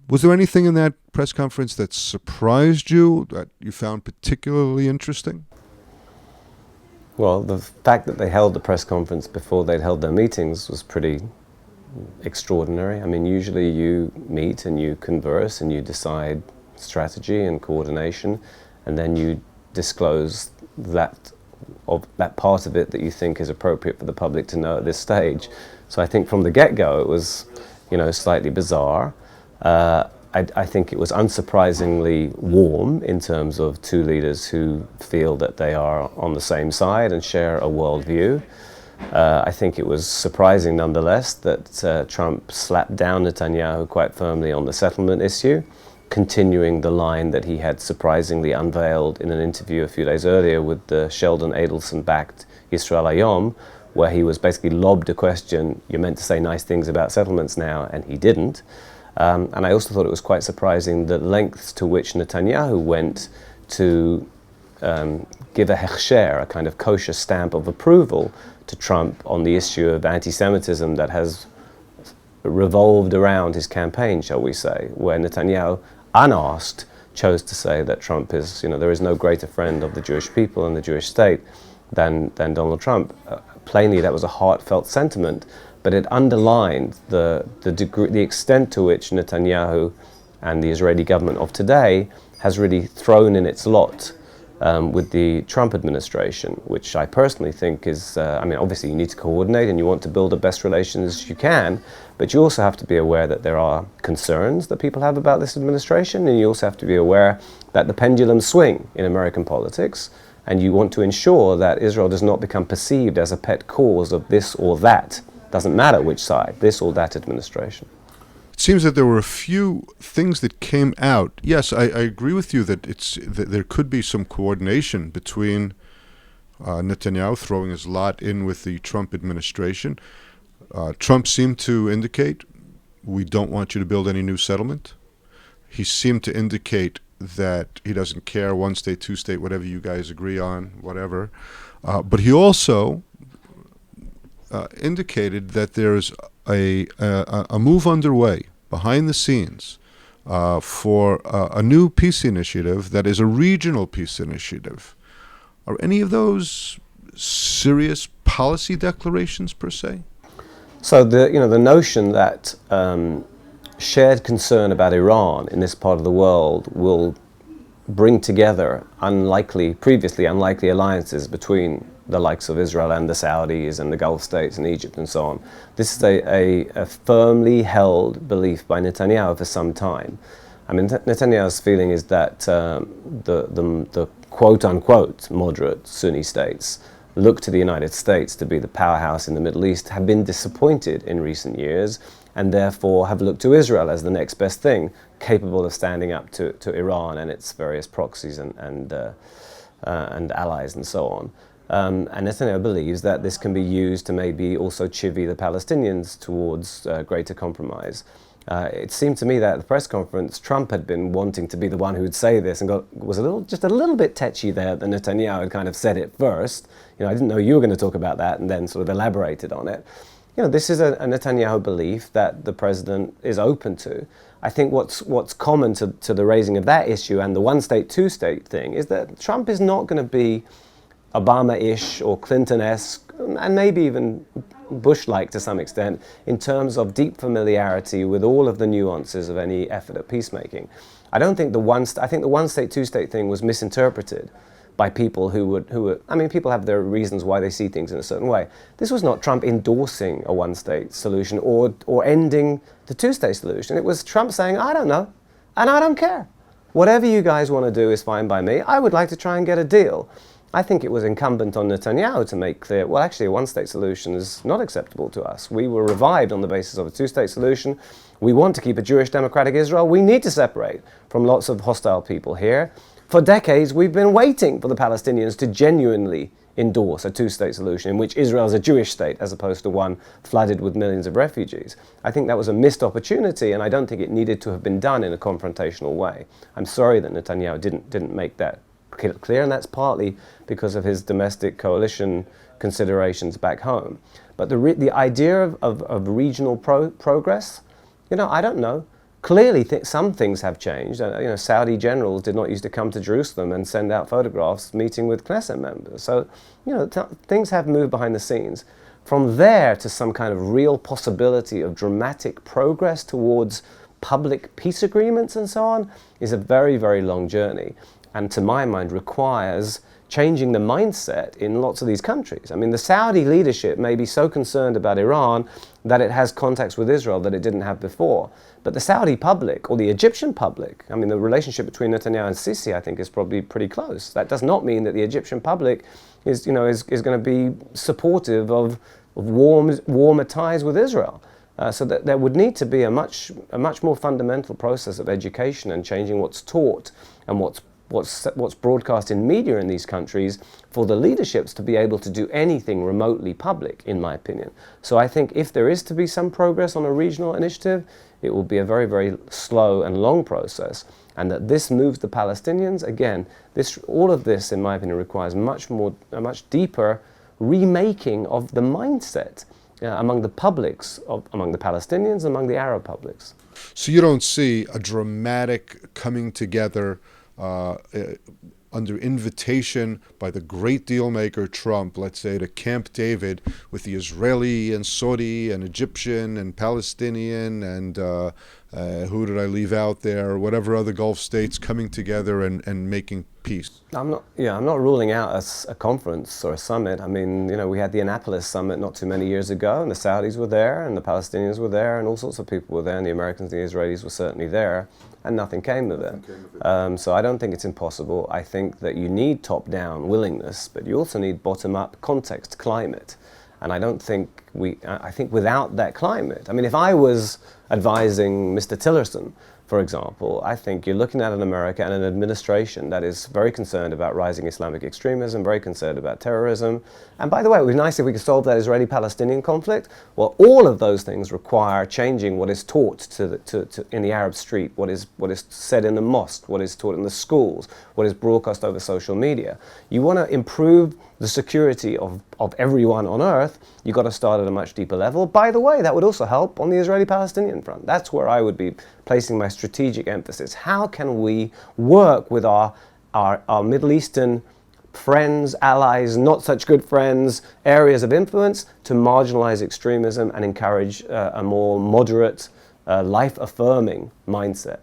Was there anything in that press conference that surprised you, that you found particularly interesting? Well, the fact that they held the press conference before they'd held their meetings was pretty extraordinary. I mean, usually you meet and you converse and you decide strategy and coordination, and then you disclose that part of it that you think is appropriate for the public to know at this stage. So I think from the get-go it was, slightly bizarre. I think it was unsurprisingly warm in terms of two leaders who feel that they are on the same side and share a worldview. I think it was surprising nonetheless that Trump slapped down Netanyahu quite firmly on the settlement issue, continuing the line that he had surprisingly unveiled in an interview a few days earlier with the Sheldon Adelson-backed Yisrael Hayom, where he was basically lobbed a question, you're meant to say nice things about settlements now, and he didn't. And I also thought it was quite surprising the lengths to which Netanyahu went to give a hechsher, a kind of kosher stamp of approval to Trump on the issue of anti-Semitism that has revolved around his campaign, shall we say, where Netanyahu, unasked, chose to say that Trump is, there is no greater friend of the Jewish people and the Jewish state than Donald Trump. Plainly, that was a heartfelt sentiment, but it underlined the degree, the extent to which Netanyahu and the Israeli government of today has really thrown in its lot with the Trump administration, which I personally think is, obviously you need to coordinate and you want to build the best relations as you can, but you also have to be aware that there are concerns that people have about this administration, and you also have to be aware that the pendulums swing in American politics, and you want to ensure that Israel does not become perceived as a pet cause of this or that. Doesn't matter which side, this or that administration. It seems that there were a few things that came out. Yes, I agree with you that that there could be some coordination between Netanyahu throwing his lot in with the Trump administration. Trump seemed to indicate, we don't want you to build any new settlement. He seemed to indicate that he doesn't care, one state, two state, whatever you guys agree on, whatever. But he also indicated that there's a move underway behind the scenes for a new peace initiative that is a regional peace initiative. Are any of those serious policy declarations per se? So the notion that shared concern about Iran in this part of the world will bring together previously unlikely alliances between the likes of Israel and the Saudis and the Gulf states and Egypt and so on. This is a firmly held belief by Netanyahu for some time. I mean, Netanyahu's feeling is that the quote-unquote moderate Sunni states look to the United States to be the powerhouse in the Middle East, have been disappointed in recent years, and therefore have looked to Israel as the next best thing, capable of standing up to Iran and its various proxies and allies and so on. And Netanyahu believes that this can be used to maybe also chivvy the Palestinians towards greater compromise. It seemed to me that at the press conference, Trump had been wanting to be the one who would say this and was just a little bit tetchy there that Netanyahu had kind of said it first. I didn't know you were going to talk about that, and then sort of elaborated on it. This is a Netanyahu belief that the president is open to. I think what's common to the raising of that issue and the one state, two state thing is that Trump is not going to be Obama-ish or Clinton-esque, and maybe even Bush-like to some extent, in terms of deep familiarity with all of the nuances of any effort at peacemaking. I think the one state, two state thing was misinterpreted by people people have their reasons why they see things in a certain way. This was not Trump endorsing a one-state solution or ending the two-state solution. It was Trump saying, I don't know, and I don't care. Whatever you guys want to do is fine by me. I would like to try and get a deal. I think it was incumbent on Netanyahu to make clear, well, actually, a one-state solution is not acceptable to us. We were revived on the basis of a two-state solution. We want to keep a Jewish democratic Israel. We need to separate from lots of hostile people here. For decades, we've been waiting for the Palestinians to genuinely endorse a two-state solution in which Israel is a Jewish state as opposed to one flooded with millions of refugees. I think that was a missed opportunity, and I don't think it needed to have been done in a confrontational way. I'm sorry that Netanyahu didn't make that clear, and that's partly because of his domestic coalition considerations back home. But the idea of regional progress, I don't know. Clearly, some things have changed. Saudi generals did not used to come to Jerusalem and send out photographs meeting with Knesset members. So, things have moved behind the scenes. From there to some kind of real possibility of dramatic progress towards public peace agreements and so on is a very, very long journey. And to my mind requires changing the mindset in lots of these countries. I mean, the Saudi leadership may be so concerned about Iran that it has contacts with Israel that it didn't have before. But the Saudi public, or the Egyptian public, I mean, the relationship between Netanyahu and Sisi, I think, is probably pretty close. That does not mean that the Egyptian public is going to be supportive of warmer ties with Israel. So that there would need to be a much more fundamental process of education and changing what's taught and what's broadcast in media in these countries for the leaderships to be able to do anything remotely public, in my opinion. So I think if there is to be some progress on a regional initiative, it will be a very, very slow and long process, and that this moves the Palestinians. Again, all of this, in my opinion, requires a much deeper remaking of the mindset among the publics, among the Palestinians, among the Arab publics. So you don't see a dramatic coming together under invitation by the great deal maker Trump, let's say, to Camp David with the Israeli and Saudi and Egyptian and Palestinian and who did I leave out there, whatever other Gulf states coming together and making peace? I'm not ruling out a conference or a summit. I mean, we had the Annapolis summit not too many years ago, and the Saudis were there, and the Palestinians were there, and all sorts of people were there, and the Americans and the Israelis were certainly there, and nothing came of it. So I don't think it's impossible. I think that you need top-down willingness, but you also need bottom-up context, climate. And I think without that climate, I mean, if I was advising Mr. Tillerson, for example, I think you're looking at an America and an administration that is very concerned about rising Islamic extremism, very concerned about terrorism. And by the way, it would be nice if we could solve that Israeli-Palestinian conflict. Well, all of those things require changing what is taught in the Arab street, what is said in the mosque, what is taught in the schools, what is broadcast over social media. You want to improve the security of everyone on earth, you've got to start at a much deeper level. By the way, that would also help on the Israeli-Palestinian front. That's where I would be placing my strategic emphasis. How can we work with our Middle Eastern friends, allies, not such good friends, areas of influence to marginalize extremism and encourage a more moderate, life-affirming mindset?